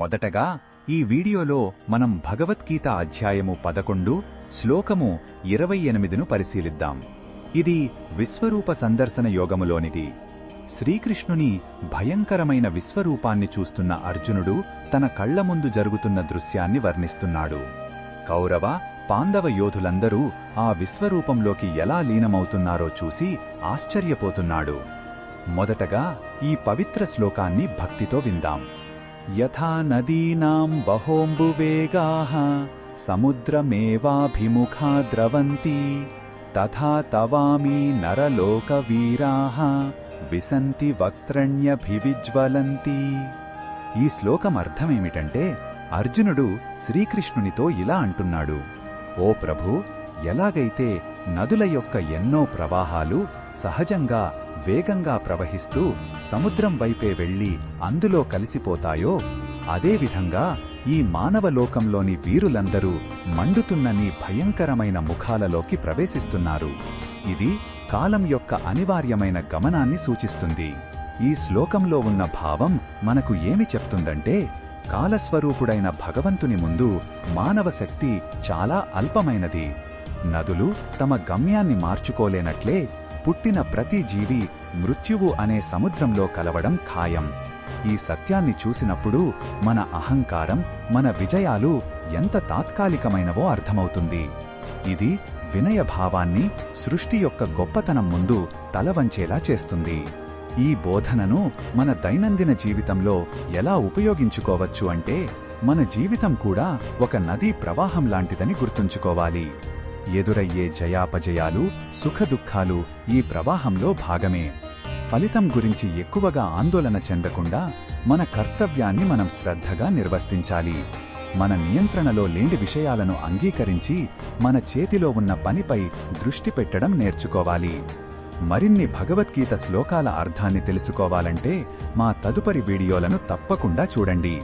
మొదటగా ఈ వీడియోలో మనం భగవద్గీత అధ్యాయము 11 శ్లోకము 28ను పరిశీలిద్దాం. ఇది విశ్వరూప సందర్శన యోగములోనిది. శ్రీకృష్ణుని భయంకరమైన విశ్వరూపాన్ని చూస్తున్న అర్జునుడు తన కళ్ల ముందు జరుగుతున్న దృశ్యాన్ని వర్ణిస్తున్నాడు. కౌరవ, పాండవ యోధులందరూ ఆ విశ్వరూపంలోకి ఎలా లీనమవుతున్నారో చూసి ఆశ్చర్యపోతున్నాడు. మొదటగా ఈ పవిత్ర శ్లోకాన్ని భక్తితో విందాం. యథా నదీనాం బహోంబువేగాః సముద్రమేవాభిముఖా ద్రవంతి తథా తవామి నరలోకవీరాః విసంతి వక్త్రణ్యభివిజ్వలంతి. ఈ శ్లోకం అర్థమేమిటంటే, అర్జునుడు శ్రీకృష్ణునితో ఇలా అంటున్నాడు: ఓ ప్రభూ, ఎలాగైతే నదుల యొక్క ఎన్నో ప్రవాహాలు సహజంగా వేగంగా ప్రవహిస్తూ సముద్రం వైపే వెళ్లి అందులో కలిసిపోతాయో, అదేవిధంగా ఈ మానవలోకంలోని వీరులందరూ మండుతున్న నీ భయంకరమైన ముఖాలలోకి ప్రవేశిస్తున్నారు. ఇది కాలం యొక్క అనివార్యమైన గమనాన్ని సూచిస్తుంది. ఈ శ్లోకంలో ఉన్న భావం మనకు ఏమి చెప్తుందంటే, కాలస్వరూపుడైన భగవంతుని ముందు మానవ శక్తి చాలా అల్పమైనది. నదులు తమ గమ్యాన్ని మార్చుకోలేనట్లే పుట్టిన ప్రతి జీవి మృత్యువు అనే సముద్రంలో కలవడం ఖాయం. ఈ సత్యాన్ని చూసినప్పుడు మన అహంకారం, మన విజయాలు ఎంత తాత్కాలికమైనవో అర్థమవుతుంది. ఇది వినయభావాన్ని, సృష్టి యొక్క గొప్పతనం ముందు తలవంచేలా చేస్తుంది. ఈ బోధనను మన దైనందిన జీవితంలో ఎలా ఉపయోగించుకోవచ్చు అంటే, మన జీవితం కూడా ఒక నదీ ప్రవాహం లాంటిదని గుర్తుంచుకోవాలి. ఎదురయ్యే జయాపజయాలు, సుఖదుఖాలు ఈ ప్రవాహంలో భాగమే. ఫలితం గురించి ఎక్కువగా ఆందోళన చెందకుండా మన కర్తవ్యాన్ని మనం శ్రద్ధగా నిర్వర్తించాలి. మన నియంత్రణలో లేని విషయాలను అంగీకరించి మన చేతిలో ఉన్న పనిపై దృష్టి పెట్టడం నేర్చుకోవాలి. మరిన్ని భగవద్గీత శ్లోకాల అర్థాన్ని తెలుసుకోవాలంటే మా తదుపరి వీడియోలను తప్పకుండా చూడండి.